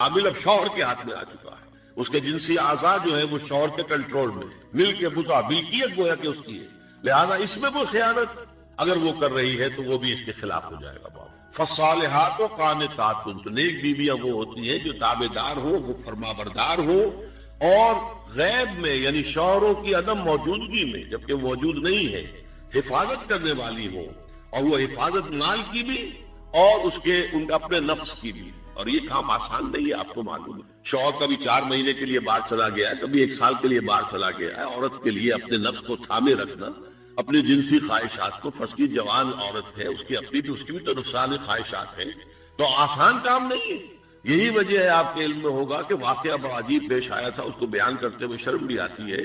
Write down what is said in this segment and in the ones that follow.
حامل اب شوہر کے ہاتھ میں آ چکا ہے، اس کے جنسی اعضاء جو ہے وہ شوہر کے کنٹرول میں، مل کے مطابق ملکیت گویا کہ اس کی ہے، لہذا اس میں وہ خیانت اگر وہ کر رہی ہے تو وہ بھی اس کے خلاف ہو جائے گا۔ فالصالحات قانتات، تو نیک بیویاں وہ ہوتی ہیں جو تابعدار ہو، وہ فرما بردار ہو، اور غیب میں یعنی شوہروں کی عدم موجودگی میں جبکہ موجود نہیں ہے حفاظت کرنے والی ہو، اور وہ حفاظت مال کی بھی اور اس کے اپنے نفس کی بھی۔ اور یہ کام آسان نہیں ہے، آپ کو معلوم ہے، شوہر کبھی 4 مہینے کے لیے باہر چلا گیا ہے، کبھی 1 سال کے لیے باہر چلا گیا ہے، عورت کے لیے اپنے نفس کو تھامے رکھنا، اپنی جنسی خواہشات کو، فرض کی جوان عورت ہے، اس کی بھی تو نفسانی خواہشات ہیں، تو آسان کام نہیں ہے۔ یہی وجہ ہے، آپ کے علم میں ہوگا کہ واقعہ بڑا عجیب پیش آیا تھا، اس کو بیان کرتے ہوئے شرم بھی آتی ہے۔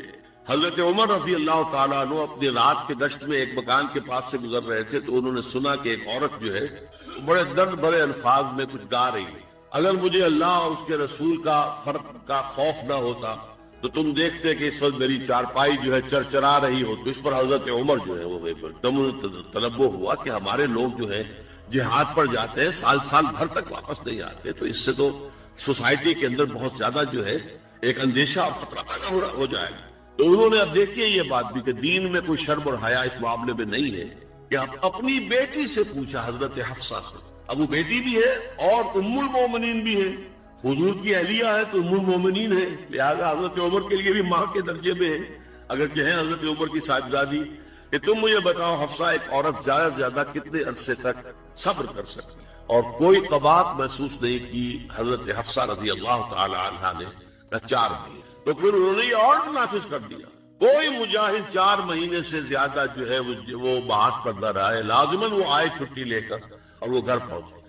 حضرت عمر رضی اللہ تعالیٰ عنہ اپنی رات کے گشت میں ایک مکان کے پاس سے گزر رہے تھے، تو انہوں نے سنا کہ ایک عورت جو ہے بڑے درد بڑے الفاظ میں کچھ گا رہی ہے۔ اگر مجھے اللہ اور اس کے رسول کا فرق کا خوف نہ ہوتا تو تم دیکھتے کہ اس وقت میری چارپائی جو ہے چرچرا رہی ہو۔ تو اس پر حضرت عمر جو ہے وہ تنبہ ہوا کہ ہمارے لوگ جو ہے جہاد پر جاتے ہیں، سال بھر تک واپس نہیں آتے، تو اس سے تو سوسائٹی کے اندر بہت زیادہ جو ہے ایک اندیشہ اور خطرہ پیدا ہو جائے گا۔ تو انہوں نے اب دیکھیے یہ بات بھی کہ دین میں کوئی شرم اور حیا اس معاملے میں نہیں ہے، کہ اپنی بیٹی سے پوچھا، حضرت حفصہ سے، اب وہ بیٹی بھی ہے اور ام المومنین بھی ہے، حضور کی اہلیہ ہے تو ام المومنین ہے، لہذا حضرت عمر کے لیے بھی ماں کے درجے میں ہے، اگر کہ ہیں حضرت عمر کی صاحبزادی، کہ تم مجھے بتاؤ حفصہ ایک عورت زیادہ سے زیادہ کتنے عرصے تک صبر کر سکتی؟ اور کوئی قباحت محسوس نہیں کی حضرت حفصہ رضی اللہ تعالی عنہ نے، 4 مہینے۔ تو پھر انہوں نے یہ اور نافذ کر دیا، کوئی مجاہد 4 مہینے سے زیادہ جو ہے وہ بحث پر نہ رہے، لازماً وہ آئے چھٹی لے کر اور وہ گھر پہنچے۔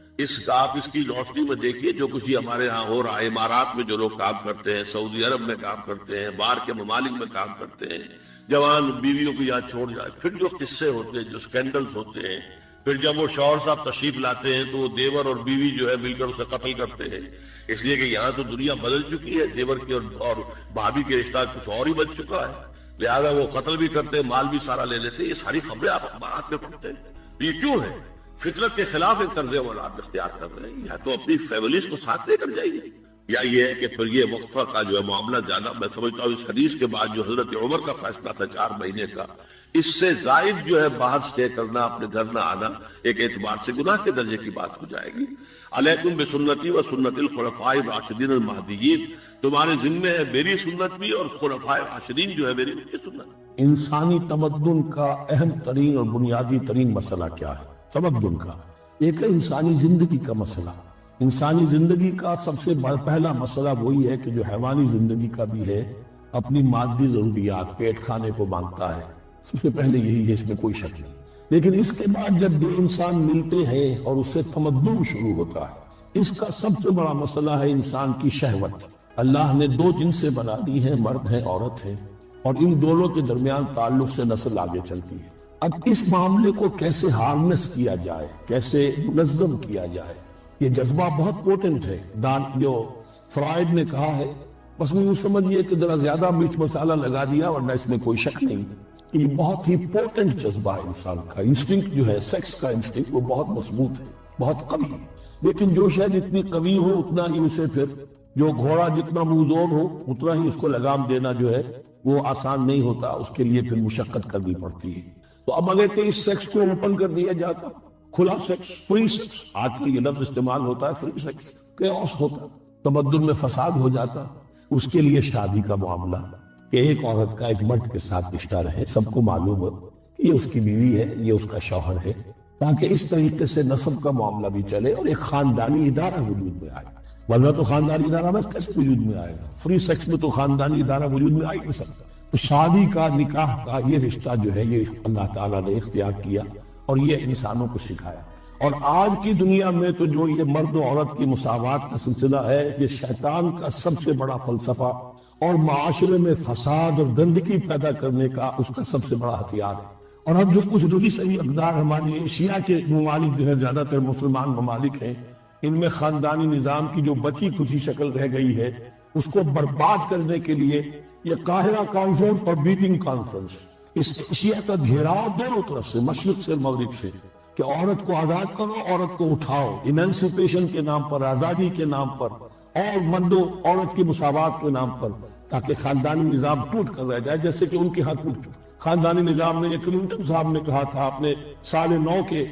آپ اس کی روشنی میں دیکھیے جو کچھ ہمارے ہاں ہو رہا ہے، امارات میں جو لوگ کام کرتے ہیں، سعودی عرب میں کام کرتے ہیں، باہر کے ممالک میں کام کرتے ہیں، جوان بیویوں کو یہاں چھوڑ جائے، پھر جو قصے ہوتے ہیں، جو سکینڈلز ہوتے ہیں، پھر جب وہ شوہر صاحب تشریف لاتے ہیں تو وہ دیور اور بیوی جو ہے مل کر اسے قتل کرتے ہیں، اس لیے کہ یہاں تو دنیا بدل چکی ہے، دیور کی اور بھابھی کے رشتہ کچھ اور ہی بن چکا ہے، لہذا وہ قتل بھی کرتے ہیں، مال بھی سارا لے لیتے ہیں۔ یہ ساری خبریں آپ اخبارات میں پڑھتے ہیں۔ یہ کیوں ہے؟ فطرت کے خلاف ایک طرز اولاد اختیار کر رہے ہیں، یا تو اپنی فیملیز کو ساتھ لے کر جائیے، یا یہ ہے کہ پھر یہ وقفہ کا جو ہے معاملہ زیادہ، میں سمجھتا ہوں اس حدیث کے بعد جو حضرت عمر کا فیصلہ تھا 4 مہینے کا، اس سے زائد جو ہے باہر سٹے کرنا، اپنے گھر نہ آنا، ایک اعتبار سے گناہ کے درجے کی بات ہو جائے گی۔ علیکم بسنتی و سنت الخلفاء الراشدین المہدیین، تمہارے ذمے ہے میری سنت بھی اور خلفاء راشدین جو ہے میری ان کی سنت۔ انسانی تمدن کا اہم ترین اور بنیادی ترین مسئلہ کیا ہے؟ تمدن کا ایک ہے انسانی زندگی کا مسئلہ۔ انسانی زندگی کا سب سے پہلا مسئلہ وہی ہے کہ جو حیوانی زندگی کا بھی ہے، اپنی مادی ضروریات، پیٹ کھانے کو مانگتا ہے، سب سے پہلے یہی ہے، اس میں کوئی شک نہیں۔ لیکن اس کے بعد جب دو انسان ملتے ہیں اور اس سے تمدن شروع ہوتا ہے، اس کا سب سے بڑا مسئلہ ہے انسان کی شہوت۔ اللہ نے 2 جنسیں بنا دی ہیں، مرد ہے، عورت ہے، اور ان دونوں کے درمیان تعلق سے نسل آگے چلتی ہے۔ اب اس معاملے کو کیسے ہارنس کیا جائے، کیسے منظم کیا جائے، یہ جذبہ بہت پوٹنٹ ہے۔ جو فرائڈ نے کہا ہے، بس وہ یوں سمجھئے کہ ذرا زیادہ مرچ مسالہ لگا دیا، ورنہ اس میں کوئی شک نہیں کہ یہ بہت ہی پوٹنٹ جذبہ ہے انسان کا۔ انسٹنکٹ جو ہے، سیکس کا انسٹنکٹ، وہ بہت مضبوط ہے، بہت قوی ہے، لیکن جو شاید اتنی قوی ہو اتنا ہی اسے پھر، جو گھوڑا جتنا منزور ہو اتنا ہی اس کو لگام دینا جو ہے وہ آسان نہیں ہوتا، اس کے لیے پھر مشقت کرنی پڑتی ہے۔ تو اب اگر کہ اس سیکس کو اوپن کر دیا جاتا، کھلا سیکس، فری سیکس، آج کل یہ لفظ استعمال ہوتا ہے، فری سیکس، کیوس ہوتا، تمدن میں فساد ہو جاتا۔ اس کے لیے شادی کا معاملہ، کہ ایک عورت کا ایک مرد کے ساتھ رشتہ رہے، سب کو معلوم ہو کہ یہ اس کی بیوی ہے، یہ اس کا شوہر ہے، تاکہ اس طریقے سے نسب کا معاملہ بھی چلے اور ایک خاندانی ادارہ وجود میں آئے، ورنہ تو خاندانی ادارہ بس کیسے وجود میں آئے گا؟ فری سیکس میں تو خاندانی ادارہ وجود میں آ ہی نہیں سکتا۔ تو شادی کا، نکاح کا یہ رشتہ جو ہے یہ اللہ تعالیٰ نے اختیار کیا اور یہ انسانوں کو سکھایا۔ اور آج کی دنیا میں تو جو یہ مرد و عورت کی مساوات کا سلسلہ ہے، یہ شیطان کا سب سے بڑا فلسفہ اور معاشرے میں فساد اور گندگی پیدا کرنے کا اس کا سب سے بڑا ہتھیار ہے۔ اور اب جو کچھ رلی صحیح اقدار ہماری ایشیا کے ممالک جو ہے، زیادہ تر مسلمان ممالک ہیں، ان میں خاندانی نظام کی جو بچی کچی شکل رہ گئی ہے اس کو برباد کرنے کے لیے یہ قاہرہ کانفرنس اور بیجنگ کانفرنس، اس ایشیا کا گھیراؤ دونوں طرف سے، مشرق سے مغرب سے، کہ عورت کو آزاد کرو، عورت کو اٹھاؤ، ایمانسیپیشن کے نام پر، آزادی کے نام پر، اور مردوں عورت کی مساوات کے نام پر، تاکہ خاندانی نظام ٹوٹ کر رہ جائے، جیسے کہ ان کے ہاں ٹوٹ چکا خاندانی نظام نے۔ یہ کلنٹن صاحب نے کہا تھا اپنے سال 9 کے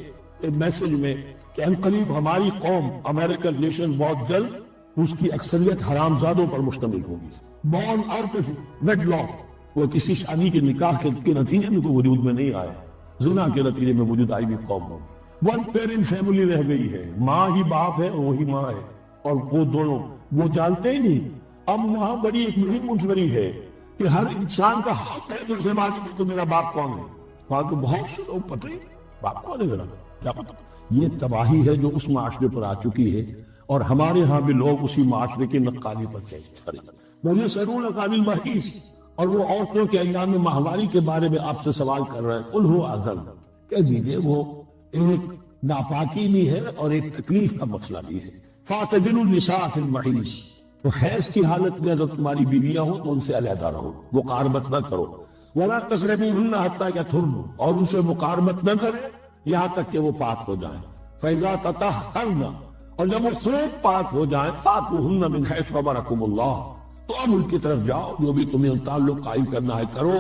میسج میں کہ ان قریب ہماری قوم، امریکن نیشن، بہت جلد اس کی اکثریت حرامزادوں پر مشتمل ہوگی۔ Born out of wedlock, وہ کسی شادی کے نکاح کے نتیجے میں تو وجود میں نہیں آئے، زنا کے نتیجے میں وجود آئی بھی قوم ہوگی۔ ون پیرنٹ فیملی رہ گئی ہے، ماں ہی باپ ہے اور وہی ماں ہے، اور وہ دونوں وہ جانتے ہی نہیں۔ اب وہاں بڑی ایک مہم منتظری ہے کہ ہر انسان کا حق ہے دوسرے معلوم تو میرا باپ کون ہے۔ وہاں تو بہت سے لوگ پتہ ہی باپ کون ہے، ذرا کیا پتہ۔ یہ تباہی ہے جو اس معاشرے پر آ چکی ہے، اور ہمارے ہاں بھی لوگ اسی معاشرے کی نقالی پر چلے۔ مجھے سرون قابل محیث، اور وہ عورتوں کے ایام میں ماہواری کے بارے میں آپ سے سوال کر رہے ہیں، قل هو اذن، کہہ دیجئے وہ ایک ناپاکی بھی ہے اور ایک تکلیف کا مسئلہ بھی ہے۔ فاعتزلوا النساء فی المحیض، تو حیض کی حالت میں اگر تمہاری بیویاں ہوں تو ان سے علیحدہ رہو، مقاربت نہ کرو۔ ولا تقربوهن حتی یطہرن، اور ان سے مقاربت نہ کرے یہاں تک کہ وہ پاک ہو جائیں۔ فاذا تطہرن، اور جب وہ خوب پاک ہو جائیں، فاتوهن من حیث امرکم اللہ، تو اب ان کی طرف جاؤ، جو بھی تمہیں تعلق قائم کرنا ہے کرو،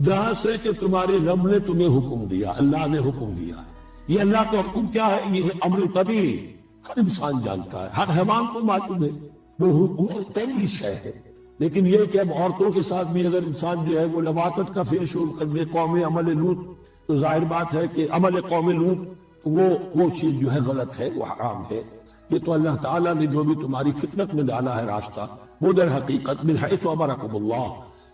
جہاں سے کہ تمہارے رب نے تمہیں حکم دیا، اللہ نے حکم دیا۔ یہ اللہ کا حکم کیا ہے؟ یہ ہے امر طبیعی، ہر انسان جانتا ہے، ہر حیوان کو معلوم ہے، وہ طبیعی شے ہے۔ لیکن یہ کہ اب عورتوں کے ساتھ بھی اگر انسان جو ہے وہ لواطت کا فعل شروع کر دے، قوم عمل لوط، تو ظاہر بات ہے کہ عمل قوم لوط وہ چیز جو ہے غلط ہے، وہ حرام ہے۔ یہ تو اللہ تعالیٰ نے جو بھی تمہاری فطرت میں ڈالا ہے راستہ، وہ در حقیقت من حیث امرکم اللہ،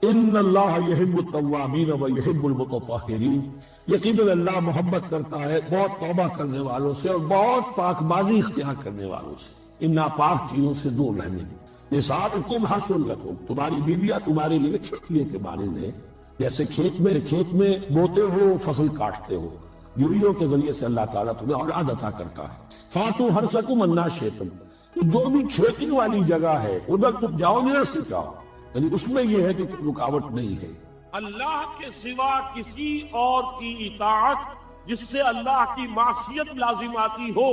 ان اللہ یحب التوابین و یحب المتطہرین، یقیناً اللہ محبت کرتا ہے بہت توبہ کرنے والوں سے اور بہت پاک بازی اختیار کرنے والوں سے، ان ناپاک چیزوں سے دور رہنے۔ نساؤکم حرث لکم، تمہاری بیویاں تمہارے لیے کھیتی کے مانند ہیں، جیسے کھیت میں بوتے ہو، فصل کاٹتے ہو، بیویوں کے ذریعے سے اللہ تعالیٰ تمہیں اولاد عطا کرتا ہے۔ فاتوا حرثکم انا شئتم، جو بھی کھیتی والی جگہ ہے ادھر تم جاؤ، ادھر سے جاؤ، یعنی اس میں یہ ہے کہ کوئی رکاوٹ نہیں ہے۔ اللہ کے سوا کسی اور کی اطاعت جس سے اللہ کی معصیت لازم آتی ہو،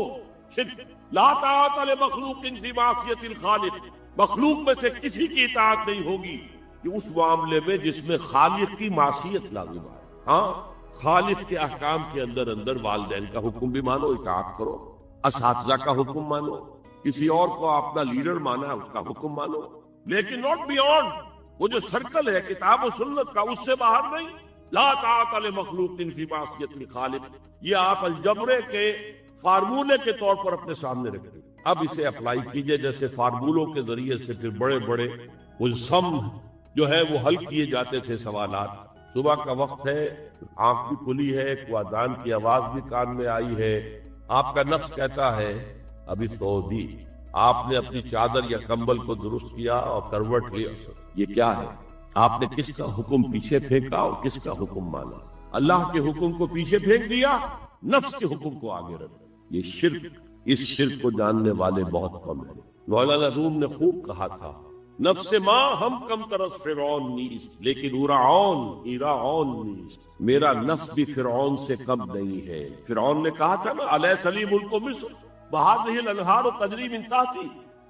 شرک۔ لا طاعت لمخلوق فی معصیت الخالق، مخلوق میں سے کسی کی اطاعت نہیں ہوگی کہ اس معاملے میں جس میں خالق کی معصیت لازم آئے۔ ہاں، خالق کے احکام کے اندر والدین کا حکم بھی مانو، اطاعت کرو، اساتذہ کا حکم مانو، کسی اور کو اپنا لیڈر مانا ہے اس کا حکم مانو، لیکن ناٹ بیونڈ وہ جو سرکل ہے کتاب و سنت کا، اس سے باہر نہیں۔ لا طاعت لمخلوق فی معصیت الخالق، یہ آپ الجبرے کے فارمولے کے طور پر اپنے سامنے رکھتے ہیں۔ اب اسے اپلائی کیجئے، جیسے فارمولوں کے ذریعے سے پھر بڑے بڑے وہ سم جو ہے وہ حل کیے جاتے تھے سوالات۔ صبح کا وقت ہے، آنکھ بھی کھلی ہے، اذان کی آواز بھی کان میں آئی ہے، آپ کا نفس کہتا ہے ابھی سو دی، آپ نے اپنی چادر یا کمبل کو درست کیا اور کروٹ لیا، یہ کیا ہے؟ آپ نے کس کا حکم پیچھے پھینکا اور کس کا حکم مانا؟ اللہ کے حکم کو پیچھے پھینک دیا، نفس کے حکم کو آگے رکھا۔ یہ شرک، اس شرک کو جاننے والے بہت کم ہیں۔ مولانا روم نے خوب کہا تھا، نفس ماں ہم کم ترس فرعون نیست لیکن ایراعون نیست، میرا نفس بھی فرعون سے کم نہیں ہے۔ فرعون نے کہا تھا نا، الیس لی ملک مصر وہذہ الانہار تجری من تحتی،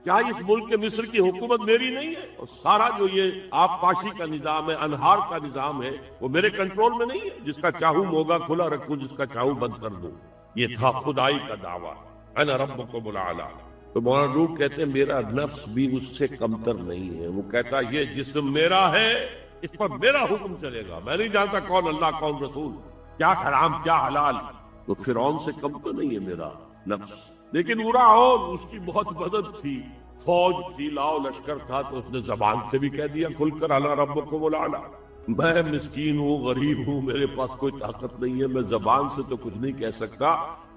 کیا اس ملک کے مصر کی حکومت میری نہیں ہے؟ اور سارا جو یہ آب پاشی کا نظام ہے، انہار کا نظام ہے، وہ میرے کنٹرول میں نہیں ہے؟ جس کا چاہوں موگا کھلا رکھوں، جس کا چاہوں بند کر دوں۔ یہ تھا خدائی کا دعویٰ، انا ربکم الاعلی۔ تو مولانا روم کہتے ہیں میرا نفس بھی اس سے کمتر نہیں ہے، وہ کہتا یہ جسم میرا ہے، اس پر میرا حکم چلے گا، میں نہیں جانتا کون اللہ کون رسول، کیا حرام کیا حلال۔ تو فرعون سے کم تو نہیں ہے میرا نفس، لیکن ایراعون اس کی بہت مدد تھی، فوج تھی، لاؤ لشکر تھا، تو اس نے زبان سے بھی کہہ دیا کھل کر انا ربکم الاعلی۔ میں مسکین ہوں، غریب ہوں، میرے پاس کوئی طاقت نہیں ہے، میں زبان سے تو کچھ نہیں کہہ سکتا،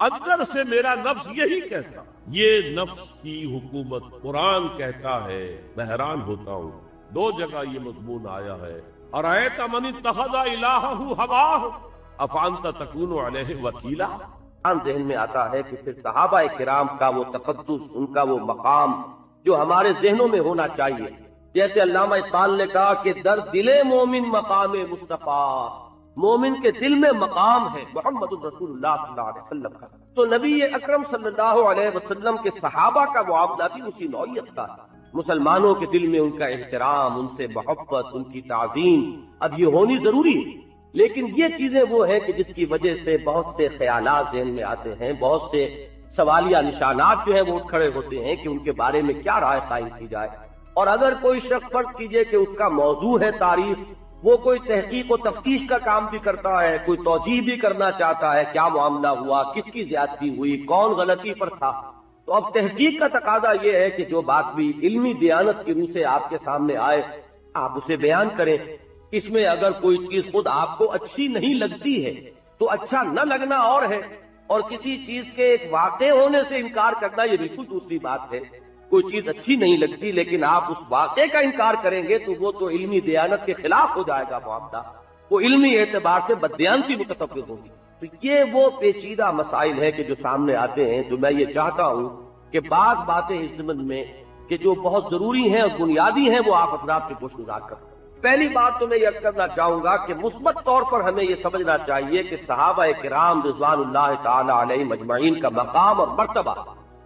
اندر سے میرا نفس یہی کہتا۔ یہ نفس کی حکومت قرآن کہتا ہے، میں حیران ہوتا ہوں، دو جگہ یہ مضمون آیا ہے، ارأیت من اتخذ الہہ ہواہ افانت تکون علیہ وکیلا۔ ذہن میں آتا ہے کہ پھر صحابہ کرام کا وہ تقدس، ان کا وہ مقام جو ہمارے ذہنوں میں ہونا چاہیے، جیسے علامہ اقبال نے کہا کہ در دل مومن مقام مصطفیٰ، مومن کے دل میں مقام ہے محمد رسول اللہ صلی اللہ علیہ وسلم کا۔ تو نبی اکرم صلی اللہ علیہ وسلم کے صحابہ کا معاملہ بھی اسی نوعیت کا ہے۔ مسلمانوں کے دل میں ان کا احترام، ان سے محبت، ان کی تعظیم اب یہ ہونی ضروری ہے۔ لیکن یہ چیزیں وہ ہیں کہ جس کی وجہ سے بہت سے خیالات ذہن میں آتے ہیں، بہت سے سوالیہ نشانات جو ہیں وہ اٹھ کھڑے ہوتے ہیں کہ ان کے بارے میں کیا رائے قائم کی جائے۔ اور اگر کوئی شخص فرض کیجئے کہ اس کا موضوع ہے تاریخ، وہ کوئی تحقیق و تفتیش کا کام بھی کرتا ہے، کوئی توجیہ بھی کرنا چاہتا ہے، کیا معاملہ ہوا، کس کی زیادتی ہوئی، کون غلطی پر تھا، تو اب تحقیق کا تقاضا یہ ہے کہ جو بات بھی علمی دیانت کی روح سے آپ کے سامنے آئے آپ اسے بیان کریں۔ اس میں اگر کوئی چیز خود آپ کو اچھی نہیں لگتی ہے تو اچھا نہ لگنا اور ہے، اور کسی چیز کے ایک واقع ہونے سے انکار کرنا یہ بالکل دوسری بات ہے۔ کوئی چیز اچھی نہیں لگتی لیکن آپ اس واقعے کا انکار کریں گے تو وہ تو علمی دیانت کے خلاف ہو جائے گا معاملہ، وہ علمی اعتبار سے بددیانتی متصور ہوگی۔ تو یہ وہ پیچیدہ مسائل ہیں کہ جو سامنے آتے ہیں، جو میں یہ چاہتا ہوں کہ بعض باتیں اس ضمن میں کہ جو بہت ضروری ہیں اور بنیادی ہیں وہ آپ حضرات کے گوش گزار کریں۔ پہلی بات تو میں یہ کرنا چاہوں گا کہ مثبت طور پر ہمیں یہ سمجھنا چاہیے کہ صحابہ کرام رضوان اللہ تعالی علیہم اجمعین کا مقام اور مرتبہ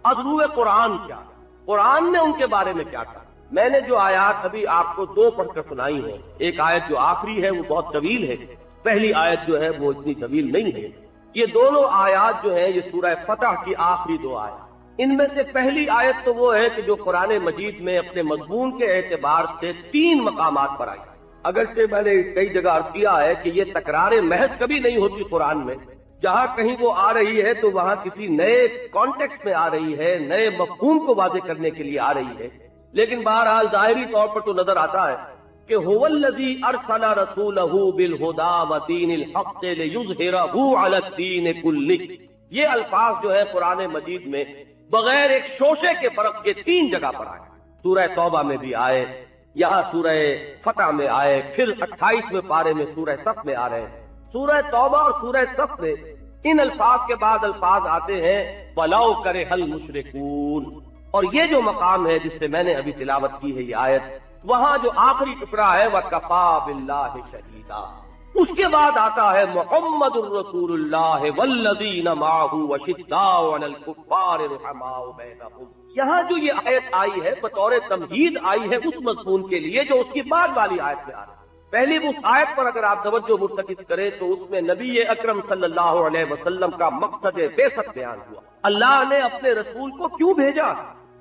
ادرو قرآن کیا ہے، قرآن نے ان کے بارے میں کیا کہا۔ میں نے جو آیات ابھی آپ کو دو پڑھ کر سنائی ہیں، ایک آیت جو آخری ہے وہ بہت طویل ہے، پہلی آیت جو ہے وہ اتنی طویل نہیں ہے۔ یہ دونوں آیات جو ہیں یہ سورہ فتح کی آخری دو آیات، ان میں سے پہلی آیت تو وہ ہے کہ جو قرآن مجید میں اپنے مضمون کے اعتبار سے 3 مقامات پر آئی۔ اگرچہ میں نے کئی جگہ عرض کیا ہے کہ یہ تکرار محض کبھی نہیں ہوتی قرآن میں، جہاں کہیں وہ آ رہی ہے تو وہاں کسی نئے کانٹیکسٹ میں آ رہی ہے، نئے مفہوم کو واضح کرنے کے لیے آ رہی ہے، لیکن بہرحال ظاہری طور پر تو نظر آتا ہے کہ هو الذی ارسل رسولہ بالہدی ودین الحق لیظہرہ علی الدین کلہ۔ یہ الفاظ جو ہے قرآن مجید میں بغیر ایک شوشے کے فرق کے 3 جگہ پر آئے، سورہ توبہ میں بھی آئے، یہاں سورہ فتح میں آئے، پھر 28ویں پارے میں سورہ صف میں آ رہے ہیں۔ سورہ توبہ اور سورہ صف میں ان الفاظ کے بعد الفاظ آتے ہیں وَلَوْ كَرِهَ الْمُشْرِكُونَ، اور یہ جو مقام ہے جس سے میں نے ابھی تلاوت کی ہے یہ آیت، وہاں جو آخری ٹکڑا ہے وَكَفَى بِاللَّهِ شَهِيدًا، اس کے بعد آتا ہے محمد الرسول اللہ والذین معہ وشداء علی الکفار رحماء بینہم۔ یہاں جو یہ آیت آئی ہے بطور تمہید آئی ہے اس مضمون کے لیے جو اس کی بعد والی آیت میں آ رہا ہے۔ پہلی اس آیت پر اگر آپ توجہ مرتکز کریں تو اس میں نبی اکرم صلی اللہ علیہ وسلم کا مقصد بعثت بیان ہوا، اللہ نے اپنے رسول کو کیوں بھیجا،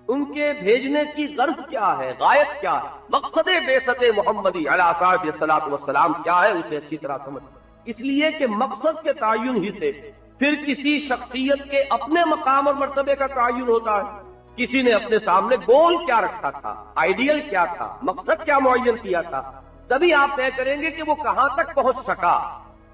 ان کے بھیجنے کی غرض کیا ہے، غایت کیا ہے، مقصد بعثت محمدی علیہ الصلوۃ والسلام کیا ہے، اسے اچھی طرح سمجھ۔ اس لیے کہ مقصد کے تعین ہی سے پھر کسی شخصیت کے اپنے مقام اور مرتبے کا تعین ہوتا ہے۔ کسی نے اپنے سامنے گول کیا رکھا تھا، آئیڈیل کیا تھا، مقصد کیا معین کیا تھا، تبھی آپ طے کریں گے کہ وہ کہاں تک پہنچ سکا،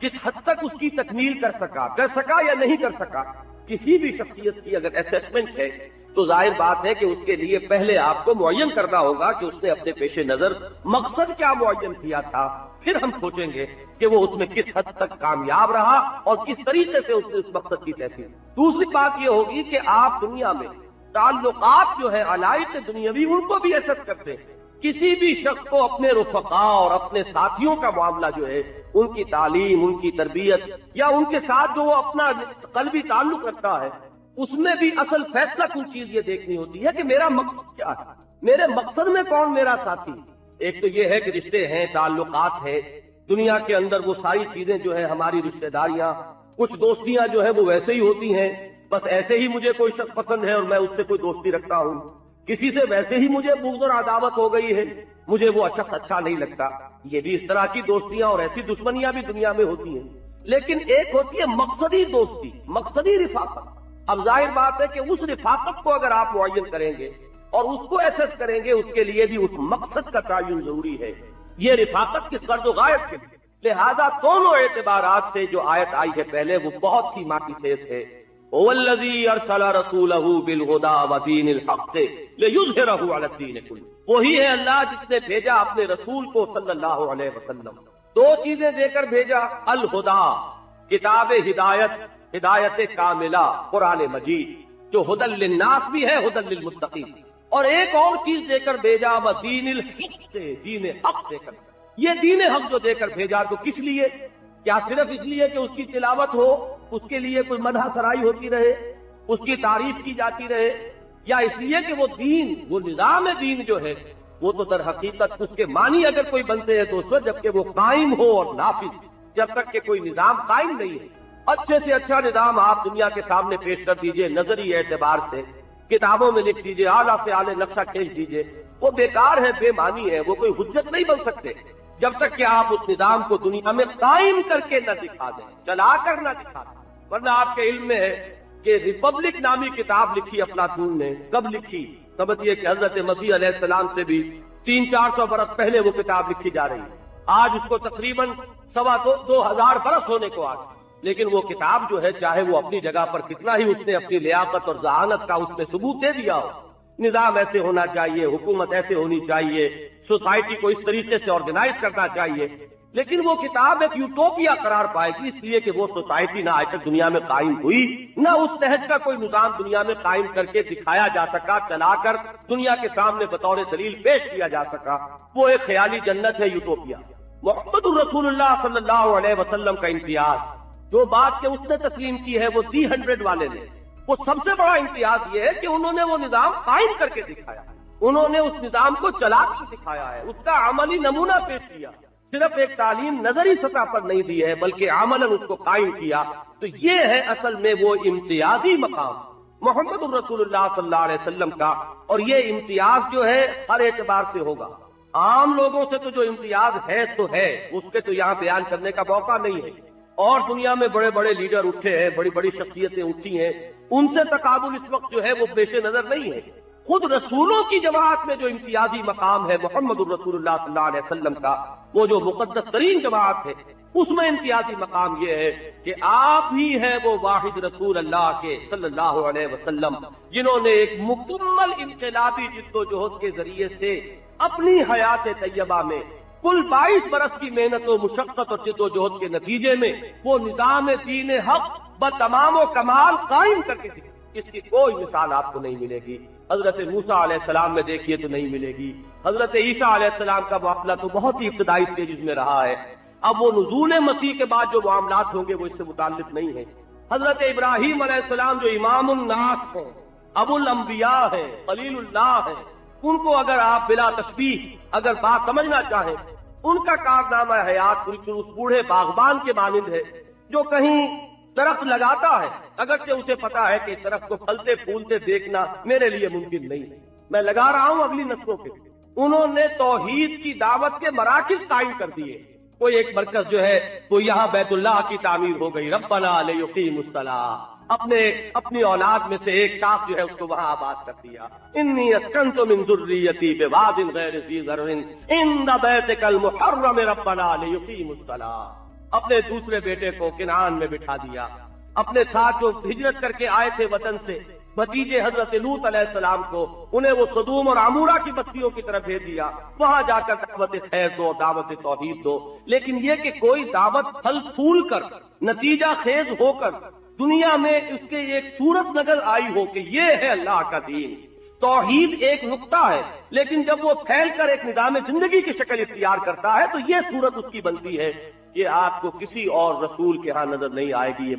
کس حد تک اس کی تکمیل کر سکا یا نہیں کر سکا۔ کسی بھی شخصیت کی اگر اسیسمنٹ ہے تو ظاہر بات ہے کہ اس کے لیے پہلے آپ کو معین کرنا ہوگا کہ اس نے اپنے پیش نظر مقصد کیا معین کیا تھا، پھر ہم سوچیں گے کہ وہ اس میں کس حد تک کامیاب رہا اور کس طریقے سے اس نے اس مقصد کی تحصیل۔ دوسری بات یہ ہوگی کہ آپ دنیا میں تعلقات جو ہے علائق دنیاوی ان کو بھی ایسٹ کرتے ہیں۔ کسی بھی شخص کو اپنے رفقا اور اپنے ساتھیوں کا معاملہ جو ہے، ان کی تعلیم، ان کی تربیت یا ان کے ساتھ جو وہ اپنا قلبی تعلق رکھتا ہے، اس میں بھی اصل فیصلہ کچھ چیز یہ دیکھنی ہوتی ہے کہ میرا مقصد کیا ہے، میرے مقصد میں کون میرا ساتھی۔ ایک تو یہ ہے کہ رشتے ہیں، تعلقات ہیں، دنیا کے اندر وہ ساری چیزیں جو ہے ہماری رشتہ داریاں، کچھ دوستیاں جو ہے وہ ویسے ہی ہوتی ہیں، بس ایسے ہی مجھے کوئی شخص پسند ہے اور میں اس سے کوئی دوستی رکھتا ہوں، کسی سے ویسے ہی مجھے بغض اور عداوت ہو گئی ہے، مجھے وہ شخص اچھا نہیں لگتا۔ یہ بھی اس طرح کی دوستیاں اور ایسی دشمنیاں بھی دنیا میں ہوتی ہیں، لیکن ایک ہوتی ہے مقصدی دوستی، مقصدی رفاقت۔ اب ظاہر بات ہے کہ اس رفاقت کو اگر آپ معین کریں گے اور اس کو ایسس کریں گے، اس کے لیے بھی اس مقصد کا تعین ضروری ہے، یہ رفاقت کس غرض و غایت کے لیے۔ لہذا دونوں اعتبارات سے جو آیت آئی ہے پہلے وہ بہت ہی ماں کی خیز ہے۔ هو الذی ارسل رسولہ بالہدی ودین الحق لیظہرہ علی الدین کلہ، وہی ہے اللہ جس نے بھیجا اپنے رسول کو صلی اللہ علیہ وسلم، 2 چیزیں دے کر بھیجا، الہدی کتاب ہدایت، ہدایت کاملہ قرآن مجید جو ہدی للناس بھی ہے، ہدی للمتقین، اور ایک اور چیز دے کر بھیجا ودین الحق، دین حق دے کر۔ یہ دین حق جو دے کر بھیجا تو کس لیے؟ کیا صرف اس لیے کہ اس کی تلاوت ہو، اس کے لیے کوئی مدح سرائی ہوتی رہے، اس کی تعریف کی جاتی رہے، یا اس لیے کہ وہ دین، وہ نظام دین جو ہے وہ تو در حقیقت اس کے معنی اگر کوئی بنتے ہیں تو اس وقت جبکہ وہ قائم ہو اور نافذ، جب تک کہ کوئی نظام قائم نہیں ہے۔ اچھے سے اچھا نظام آپ دنیا کے سامنے پیش کر دیجئے، نظری اعتبار سے کتابوں میں لکھ دیجئے، اعلیٰ سے اعلیٰ نقشہ کھینچ دیجئے، وہ بیکار ہے، بے معنی ہے، وہ کوئی حجت نہیں بن سکتے جب تک کہ آپ اس نظام کو دنیا میں قائم کر کے نہ دکھا دیں، چلا کر نہ دکھا دیں۔ ورنہ آپ کے علم میں ہے کہ ریپبلک نامی کتاب لکھی افلاطون نے، کب لکھی؟ سمجھیے کہ حضرت مسیح علیہ السلام سے بھی 300-400 برس پہلے وہ کتاب لکھی جا رہی ہے، آج اس کو تقریباً 2,000 برس ہونے کو آ گئے، لیکن وہ کتاب جو ہے چاہے وہ اپنی جگہ پر کتنا ہی اس نے اپنی لیاقت اور ذہانت کا اس میں ثبوت دے دیا ہو، نظام ایسے ہونا چاہیے، حکومت ایسے ہونی چاہیے، سوسائٹی کو اس طریقے سے آرگنائز کرنا چاہیے، لیکن وہ کتاب ایک یوٹوپیا قرار پائے گی، اس لیے کہ وہ سوسائٹی نہ آج تک دنیا میں قائم ہوئی، نہ اس تحت کا کوئی نظام دنیا میں قائم کر کے دکھایا جا سکا، چلا کر دنیا کے سامنے بطور دلیل پیش کیا جا سکا۔ وہ ایک خیالی جنت ہے یوٹوپیا۔ محمد الرسول اللہ صلی اللہ علیہ وسلم کا امتیاز، جو بات کہ اس نے تسلیم کی ہے وہ D100 والے نے، وہ سب سے بڑا امتیاز یہ ہے کہ انہوں نے وہ نظام قائم کر کے دکھایا، انہوں نے اس نظام کو چلا کر دکھایا ہے، اس کا عملی نمونہ پیش کیا، صرف ایک تعلیم نظری سطح پر نہیں دی ہے بلکہ عملاً اس کو قائم کیا۔ تو یہ ہے اصل میں وہ امتیازی مقام محمد الرسول اللہ صلی اللہ علیہ وسلم کا، اور یہ امتیاز جو ہے ہر اعتبار سے ہوگا۔ عام لوگوں سے تو جو امتیاز ہے تو ہے، اس کے تو یہاں بیان کرنے کا موقع نہیں ہے، اور دنیا میں بڑے بڑے لیڈر اٹھے ہیں، بڑی بڑی شخصیتیں اٹھی ہیں، ان سے تقابل اس وقت جو ہے وہ پیش نظر نہیں ہے۔ خود رسولوں کی جماعت میں جو امتیازی مقام ہے محمد الرسول اللہ صلی اللہ علیہ وسلم کا، وہ جو مقدس ترین جماعت ہے، اس میں امتیازی مقام یہ ہے کہ آپ ہی ہیں وہ واحد رسول اللہ کے صلی اللہ علیہ وسلم، جنہوں نے ایک مکمل انقلابی جد و جہد کے ذریعے سے اپنی حیات طیبہ میں کل 22 برس کی محنت و مشقت اور جد و جہد کے نتیجے میں وہ نظام دین حق بتمام و کمال قائم کر کے دکھا۔ اس کی کوئی مثال آپ کو نہیں ملے گی۔ حضرت موسیٰ علیہ السلام میں دیکھیے تو نہیں ملے گی، حضرت عیسیٰ علیہ السلام کا معاملہ تو بہت ہی ابتدائی سٹیجز میں رہا ہے، اب وہ نزول مسیح کے بعد جو معاملات ہوں گے وہ اس سے متعلق نہیں ہیں۔ حضرت ابراہیم علیہ السلام جو امام الناس ہیں، ابو الانبیاء ہیں، خلیل اللہ ہیں، ان کو اگر آپ بلا تشبیہ اگر بات سمجھنا چاہیں، ان کا کارنامہ حیات بالکل اس بوڑھے باغبان کے مانند ہے جو کہیں درخت لگاتا ہے، اگرچہ اسے پتا ہے کہ اس درخت کو پھلتے پھولتے دیکھنا میرے لیے ممکن نہیں ہے، میں لگا رہا ہوں اگلی نسلوں کے۔ انہوں نے توحید کی دعوت کے مراکز قائم کر دیے، کوئی ایک مرکز جو ہے وہ یہاں بیت اللہ کی تعمیر ہو گئی، ربنا لیقیموا الصلاۃ، اپنی اولاد میں سے ایک شاخ جو ہے اس کو وہاں آباد کر دیا، انی اسکنت من ذریتی بواد غیر ذی زرع عند بیتک المحرم ربنا لیقیموا الصلاۃ۔ اپنے دوسرے بیٹے کو کنعان میں بٹھا دیا، اپنے ساتھ جو ہجرت کر کے آئے تھے وطن سے بھتیجے حضرت لوط علیہ السلام کو، انہیں وہ صدوم اور عمورہ کی بستیوں کی طرف بھیج دیا، وہاں جا کر دعوت خیر دو، دعوت توحید دو۔ لیکن یہ کہ کوئی دعوت پھل پھول کر نتیجہ خیز ہو کر دنیا میں اس کے ایک صورت نظر آئی ہو کہ یہ ہے اللہ کا دین، توحید ایک نقطہ ہے، لیکن جب وہ پھیل کر ایک نظام زندگی کی شکل اختیار کرتا ہے تو یہ صورت اس کی بنتی ہے، یہ آپ کو کسی اور رسول کے ہاں نظر نہیں آئے گی۔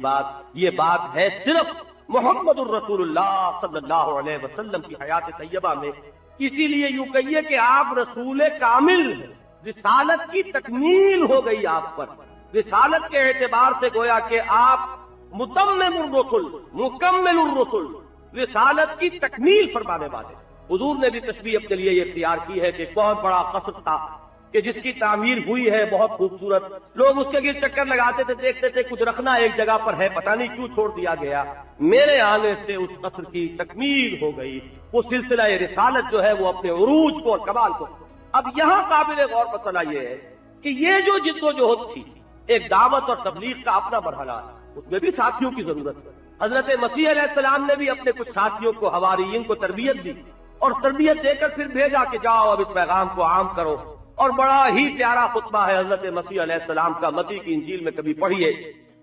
یہ بات ہے صرف محمد الرسول اللہ صلی اللہ علیہ وسلم کی حیات طیبہ میں۔ اسی لیے یوں کہیے کہ آپ رسول کامل ہیں، رسالت کی تکمیل ہو گئی آپ پر، رسالت کے اعتبار سے گویا کہ آپ متمم الرسل، مکمل الرسل، رسالت کی تکمیل فرمانے والے۔ حضور نے بھی تشبیہ اپنے لیے یہ اختیار کی ہے کہ بہت بڑا قصر تھا کہ جس کی تعمیر ہوئی ہے بہت خوبصورت، لوگ اس کے گرد چکر لگاتے تھے، دیکھتے تھے کچھ رکھنا ایک جگہ پر ہے، پتہ نہیں کیوں چھوڑ دیا گیا۔ میرے آنے سے اس قصر کی تکمیل ہو گئی، وہ سلسلہ رسالت جو ہے وہ اپنے عروج کو اور کمال کو۔ اب یہاں قابل غور مسئلہ یہ ہے کہ یہ جو جد و جہد تھی، ایک دعوت اور تبلیغ کا اپنا مرحلہ ہے، اس میں بھی ساتھیوں کی ضرورت ہے۔ حضرت مسیح علیہ السلام نے بھی اپنے کچھ ساتھیوں کو، حواریین کو تربیت دی، اور تربیت دے کر پھر بھیجا کہ جاؤ اب اس پیغام کو عام کرو۔ اور بڑا ہی پیارا خطبہ ہے حضرت مسیح علیہ السلام کا، متی کی انجیل میں کبھی پڑھیے،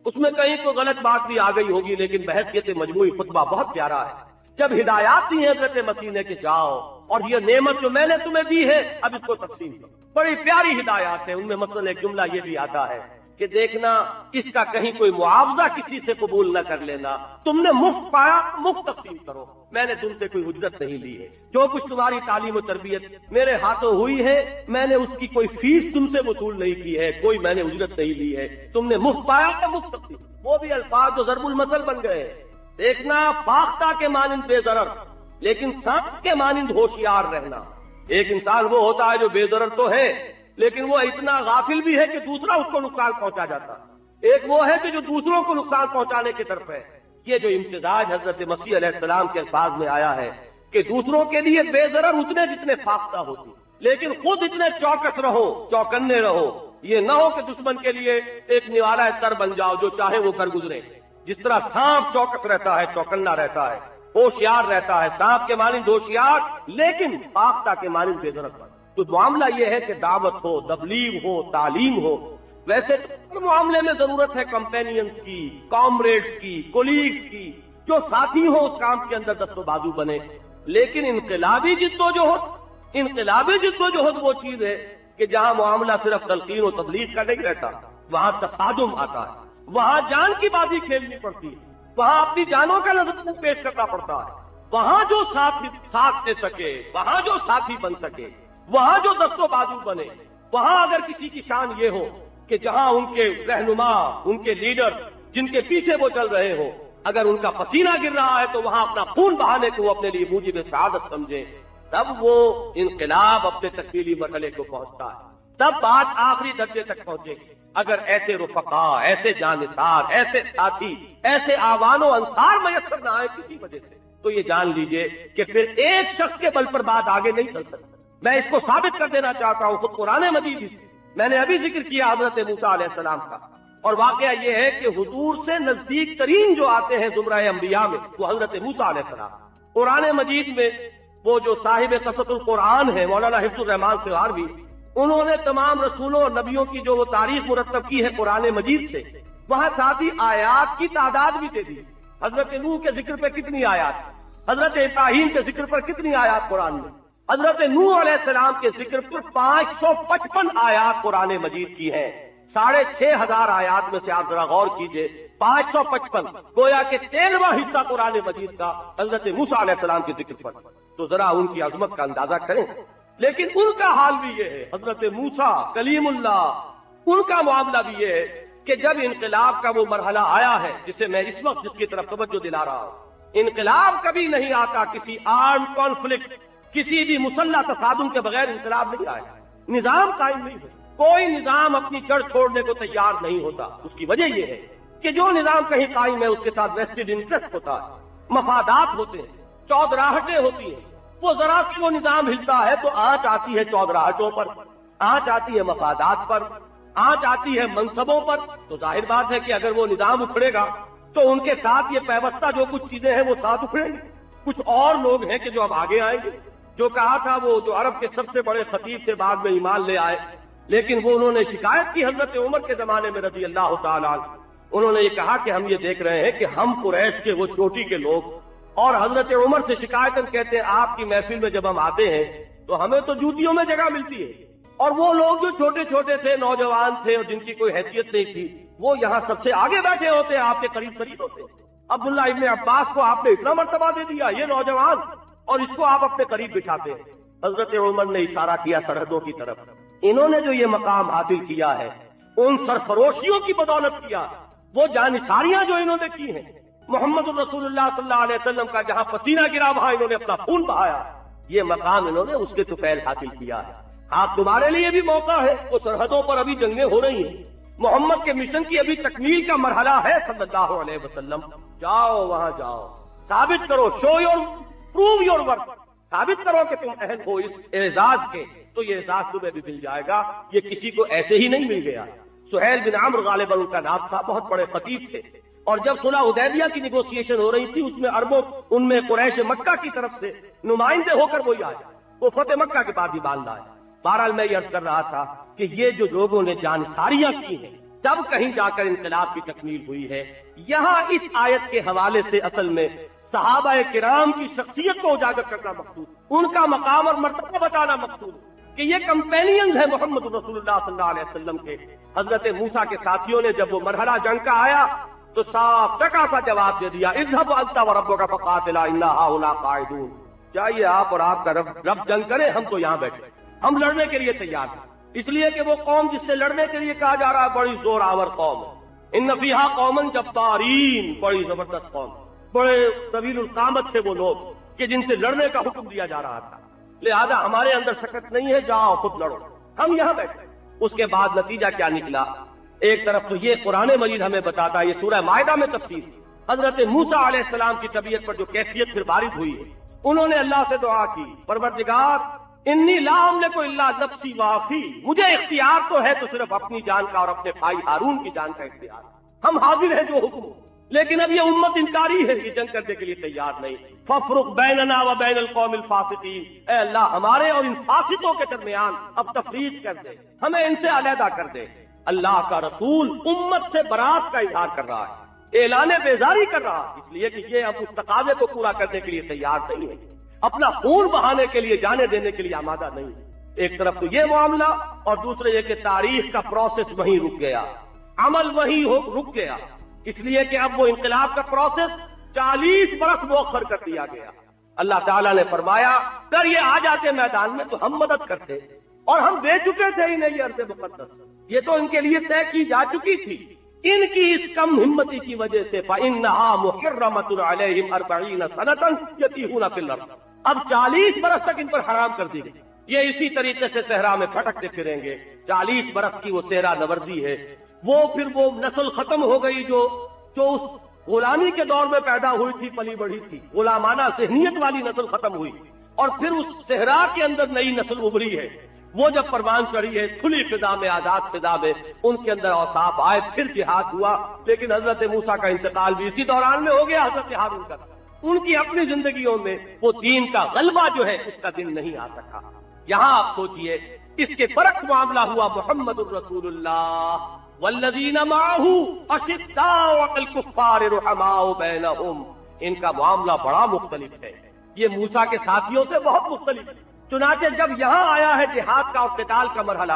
اس میں کہیں کوئی غلط بات بھی آ گئی ہوگی لیکن بحیثیت مجموعی خطبہ بہت پیارا ہے۔ جب ہدایات دی ہیں حضرت مسیح نے کہ جاؤ اور یہ نعمت جو میں نے تمہیں دی ہے اب اس کو تقسیم کرو، بڑی پیاری ہدایات ہے، ان میں مثلا ایک جملہ یہ بھی آتا ہے کہ دیکھنا اس کا کہیں کوئی معاوضہ کسی سے قبول نہ کر لینا، تم نے مفت پایا مفت تقسیم کرو، میں نے تم سے کوئی اجرت نہیں لی ہے، جو کچھ تمہاری تعلیم و تربیت میرے ہاتھوں ہوئی ہے میں نے اس کی کوئی فیس تم سے وصول نہیں کی ہے، کوئی میں نے اجرت نہیں لی ہے، تم نے مفت پایا یا مفت تقسیم۔ وہ بھی الفاظ جو ضرب المثل بن گئے، دیکھنا فاختہ کے مانند بے ضرر لیکن سانپ کے مانند ہوشیار رہنا۔ ایک انسان وہ ہوتا ہے جو بے ضرر تو ہے لیکن وہ اتنا غافل بھی ہے کہ دوسرا اس کو نقصان پہنچا جاتا، ایک وہ ہے کہ جو دوسروں کو نقصان پہنچانے کی طرف ہے۔ یہ جو امتزاج حضرت مسیح علیہ السلام کے الفاظ میں آیا ہے کہ دوسروں کے لیے بے ضرر اتنے جتنے فاختہ ہوتی، لیکن خود اتنے چوکس رہو، چوکنے رہو، یہ نہ ہو کہ دشمن کے لیے ایک نوالہ تر بن جاؤ جو چاہے وہ کر گزرے۔ جس طرح سانپ چوکس رہتا ہے، چوکنا رہتا ہے، ہوشیار رہتا ہے، سانپ کے مانند ہوشیار لیکن فاختہ کے مانند بے ضرر۔ تو معاملہ یہ ہے کہ دعوت ہو، تبلیغ ہو، تعلیم ہو، ویسے ہر معاملے میں ضرورت ہے کمپینینز کی، کامریڈز کی، کولیگز کی، جو ساتھی ہو اس کام کے اندر دست و بازو بنے۔ لیکن انقلابی جدوجہد وہ چیز ہے کہ جہاں معاملہ صرف تلقین و تبلیغ کا نہیں رہتا، وہاں تصادم آتا ہے، وہاں جان کی بازی کھیلنی پڑتی ہے، وہاں اپنی جانوں کا نظر پیش کرنا پڑتا ہے، وہاں جو ساتھ دے سکے، وہاں جو ساتھی بن سکے، وہاں جو دست و بازو بنے، وہاں اگر کسی کی شان یہ ہو کہ جہاں ان کے رہنما، ان کے لیڈر جن کے پیچھے وہ چل رہے ہو، اگر ان کا پسینہ گر رہا ہے تو وہاں اپنا خون بہانے کو وہ اپنے لیے موجب سعادت سمجھے، تب وہ انقلاب اپنے تکمیلی مرحلے کو پہنچتا ہے، تب بات آخری درجے تک پہنچے گی۔ اگر ایسے رفقا، ایسے جانثار، ایسے ساتھی، ایسے آوان و انصار میسر نہ آئے کسی وجہ سے، تو یہ جان لیجئے کہ پھر ایک شخص کے بل پر بات آگے نہیں چل سکتی۔ میں اس کو ثابت کر دینا چاہتا ہوں، خود قرآن مجید میں نے ابھی ذکر کیا حضرت موسیٰ علیہ السلام کا، اور واقعہ یہ ہے کہ حضور سے نزدیک ترین جو آتے ہیں زمرہ انبیاء میں وہ حضرت موسیٰ علیہ السلام۔ قرآن مجید میں وہ جو صاحب قصۃ القرآن ہے مولانا حفظ الرحمان سہاروی، انہوں نے تمام رسولوں اور نبیوں کی جو وہ تاریخ مرتب کی ہے قرآن مجید سے، وہاں ساتھ ہی آیات کی تعداد بھی دے دی۔ حضرت نوح کے ذکر پہ کتنی آیات، حضرت ابراہیم کے ذکر پر کتنی آیات قرآن میں، حضرت نوح علیہ السلام کے ذکر پر 555 آیات قرآن مجید کی ہیں۔ 6500 آیات میں سے آپ ذرا غور کیجئے، 555 گویا کہ 13واں حصہ قرآن مجید کا حضرت موسیٰ علیہ السلام کے ذکر پر، تو ذرا ان کی عظمت کا اندازہ کریں۔ لیکن ان کا حال بھی یہ ہے، حضرت موسیٰ کلیم اللہ، ان کا معاملہ بھی یہ ہے کہ جب انقلاب کا وہ مرحلہ آیا ہے جسے میں اس وقت جس کی طرف توجہ دلا رہا ہوں، انقلاب کبھی نہیں آتا کسی آرم کانفلکٹ، کسی بھی مسلح تصادم کے بغیر انقلاب نہیں آئے، نظام قائم نہیں ہو، کوئی نظام اپنی جڑ چھوڑنے کو تیار نہیں ہوتا۔ اس کی وجہ یہ ہے کہ جو نظام کہیں قائم ہے اس کے ساتھ ویسٹڈ انٹرسٹ ہوتا ہے، مفادات ہوتے ہیں، چودراہٹیں ہوتی ہیں، وہ ذرا سے وہ نظام ہلتا ہے تو آنچ آتی ہے چودراہٹوں پر، آنچ آتی ہے مفادات پر، آنچ آتی ہے منصبوں پر۔ تو ظاہر بات ہے کہ اگر وہ نظام اکھڑے گا تو ان کے ساتھ یہ پیوستہ جو کچھ چیزیں ہیں وہ ساتھ اکھڑیں گی۔ کچھ اور لوگ ہیں کہ جو اب آگے آئیں گے، جو کہا تھا وہ جو عرب کے سب سے بڑے خطیب تھے بعد میں ایمان لے آئے، لیکن وہ انہوں نے شکایت کی حضرت عمر کے زمانے میں رضی اللہ تعالیٰ عنہ، انہوں نے یہ کہا کہ ہم یہ دیکھ رہے ہیں کہ ہم قریش کے وہ چوٹی کے لوگ، اور حضرت عمر سے شکایتاً کہتے ہیں آپ کی محفل میں جب ہم آتے ہیں تو ہمیں تو جوتیوں میں جگہ ملتی ہے، اور وہ لوگ جو چھوٹے چھوٹے تھے، نوجوان تھے اور جن کی کوئی حیثیت نہیں تھی، وہ یہاں سب سے آگے بیٹھے ہوتے ہیں، آپ کے قریب قریب ہوتے ہیں۔ عبداللہ ابن عباس کو آپ نے اتنا مرتبہ دے دیا، یہ نوجوان، اور اس کو آپ اپنے قریب بٹھاتے ہیں۔ حضرت عمر نے اشارہ کیا سرحدوں کی طرف، انہوں نے جو یہ مقام حاصل کیا ہے ان سرفروشیوں کی بدولت کیا، وہ جانثاریاں جو انہوں نے کی ہیں، محمد الرسول اللہ صلی اللہ علیہ وسلم کا جہاں پسینہ گرا وہاں انہوں نے اپنا خون بہایا، یہ مقام انہوں نے اس کے طفیل حاصل کیا ہے۔ آپ تمہارے لیے بھی موقع ہے، وہ سرحدوں پر ابھی جنگیں ہو رہی ہیں، محمد کے مشن کی ابھی تکمیل کا مرحلہ ہے صلی اللہ علیہ وسلم، جاؤ وہاں جاؤ، ثابت کرو، پروو یور ورک، ثابت کرو کہ تم اہل ہو اس اعزاز کے، تو یہ اعزاز تمہیں بھی مل جائے گا، یہ کسی کو ایسے ہی نہیں مل گیا۔ سہیل بن عمرو غالباً ان کا نام تھا، بہت بڑے خطیب تھے، اور جب صلح حدیبیہ کی نیگوسیشن ہو رہی تھی اس میں عربوں، ان میں قریش مکہ کی طرف سے نمائندے ہو کر وہی آئے، وہ فتح مکہ کے بعد ہی باندھ آئے۔ بہرحال میں یہ عرض کر رہا تھا کہ یہ جو لوگوں نے جانساریاں کی ہیں تب کہیں جا کر انقلاب کی تکمیل ہوئی ہے۔ یہاں اس آیت کے حوالے سے اصل میں صحابہ کرام کی شخصیت کو اجاگر کرنا مقصود، ان کا مقام اور مرتبہ بتانا مقصود، کہ یہ کمپینینز ہیں محمد رسول اللہ صلی اللہ علیہ وسلم کے. حضرت موسیٰ کے ساتھیوں نے جب وہ مرحلہ جنگ کا آیا تو صاف ٹکا سا جواب دے دیا، اذهب انت وربك فقاتلا انا هؤلاء قاعدون. چاہیے آپ اور آپ کا رب جنگ کرے، ہم تو یہاں بیٹھے، ہم لڑنے کے لیے تیار ہیں. اس لیے کہ وہ قوم جس سے لڑنے کے لیے کہا جا رہا ہے بڑی زور آور قوم ہے. ان فیہا قوما جبارین، بڑی زبردست قوم، بڑے طویل القامت تھے وہ لوگ کہ جن سے لڑنے کا حکم دیا جا رہا تھا. لہذا ہمارے اندر سکت نہیں ہے، جاؤ خود لڑو، ہم یہاں بیٹھے. اس کے بعد نتیجہ کیا نکلا؟ ایک طرف تو یہ قرآن مجید ہمیں بتاتا ہے، یہ سورہ مائدہ میں تفسیر، حضرت موسیٰ علیہ السلام کی طبیعت پر جو کیفیت پھر وارد ہوئی ہے، انہوں نے اللہ سے دعا کی، پروردگار انی لا املک الا نفسی واخی، مجھے اختیار تو ہے تو صرف اپنی جان کا اور اپنے بھائی ہارون کی جان کا اختیار، ہم حاضر ہیں جو حکم ہو، لیکن اب یہ امت انکاری ہے، یہ جنگ کرنے کے لیے تیار نہیں. فافرق بیننا و بین القوم الفاسقین، اے اللہ ہمارے اور ان فاسقوں کے درمیان اب تفریق کر دے، ہمیں ان سے علیحدہ کر دے. اللہ کا رسول امت سے برات کا اظہار کر رہا ہے، اعلان بیزاری کر رہا ہے، اس لیے کہ یہ اب اس تقاضے کو پورا کرنے کے لیے تیار نہیں ہے، اپنا خون بہانے کے لیے، جانے دینے کے لیے آمادہ نہیں. ایک طرف تو یہ معاملہ، اور دوسرے یہ کہ تاریخ کا پروسیس وہیں رک گیا، عمل وہیں رک گیا، اس لیے کہ اب وہ انقلاب کا پروسیس 40 برس مؤخر کر دیا گیا. اللہ تعالیٰ نے فرمایا اگر یہ آ جاتے میدان میں تو ہم مدد کرتے، اور ہم دے چکے تھے انہیں یہ ارض مقدس، یہ تو ان کے لیے طے کی جا چکی تھی. ان کی اس کم ہمتی کی وجہ سے فَإِنَّهَا مُحِرَّمَةٌ عَلَيْهِمْ 40 سَنَةً يَتِيهُونَ فِي الْأَرْضِ، اب 40 برس تک ان پر حرام کر دی گئی. یہ اسی طریقے سے صحرا میں بھٹکتے پھریں گے. 40 برس کی وہ صحرا نوردی ہے، وہ پھر وہ نسل ختم ہو گئی جو اس غلامی کے دور میں پیدا ہوئی تھی، پلی بڑھی تھی، غلامانہ ذہنیت والی نسل ختم ہوئی، اور پھر اس صحرا کے اندر نئی نسل ابھری ہے. وہ جب پروان چڑھی ہے کھلی فضا میں، آزاد فضا میں، ان کے اندر اوصاف آئے، پھر جہاد ہوا. لیکن حضرت موسیٰ کا انتقال بھی اسی دوران میں ہو گیا، حضرت ہارون کا. ان کی اپنی زندگیوں میں وہ دین کا غلبہ جو ہے اس کا دن نہیں آ سکا. یہاں آپ سوچئے اس کے برعکس معاملہ ہوا محمد الرسول اللہ والذین معہ اشداء علی الکفار رحماء بینہم، ان کا معاملہ بڑا مختلف ہے، یہ موسیٰ کے ساتھیوں سے بہت مختلف ہے. چنانچہ جب یہاں آیا ہے جہاد کا اور قتال کا مرحلہ،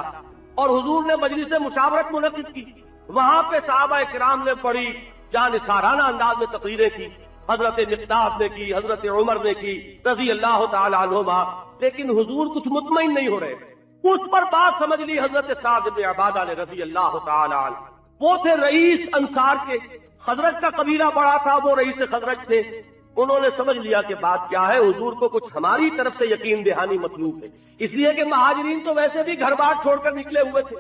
اور حضور نے مجلس مشاورت منعقد کی، وہاں پہ صحابہ کرام نے بڑی جانثارانہ انداز میں تقریریں کی، حضرت مقداد نے کی، حضرت عمر نے کی رضی اللہ تعالی عنہما. لیکن حضور کچھ مطمئن نہیں ہو رہے. اس پر بات سمجھ لی حضرت سعد بن عبادہ نے رضی اللہ تعالی عنہ، وہ تھے رئیس انصار کے، خزرج کا قبیلہ بڑا تھا، وہ رئیس خزرج تھے. انہوں نے سمجھ لیا کہ بات کیا ہے، حضور کو کچھ ہماری طرف سے یقین دہانی مطلوب ہے، اس لیے کہ مہاجرین تو ویسے بھی گھر بار چھوڑ کر نکلے ہوئے تھے،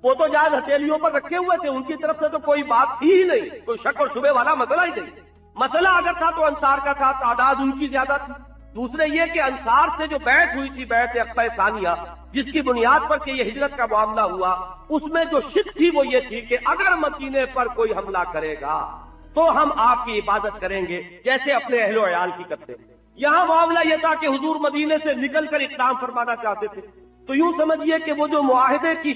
وہ تو جہاز ہتھیلیوں پر رکھے ہوئے تھے، ان کی طرف سے تو کوئی بات تھی ہی نہیں، کوئی شک اور شبہ والا مسئلہ ہی نہیں. مسئلہ اگر تھا تو انصار کا تھا، تعداد ان کی زیادہ تھی. دوسرے یہ کہ انصار سے جو بیعت ہوئی تھی، بیعت عقبہ ثانیہ، جس کی بنیاد پر کہ یہ ہجرت کا معاملہ ہوا، اس میں جو شک تھی وہ یہ تھی کہ اگر مدینے پر کوئی حملہ کرے گا تو ہم آپ کی عبادت کریں گے جیسے اپنے اہل و عیال کی کرتے. یہاں معاملہ یہ تھا کہ حضور مدینے سے نکل کر اقدام فرمانا چاہتے تھے، تو یوں سمجھیے کہ وہ جو معاہدے کی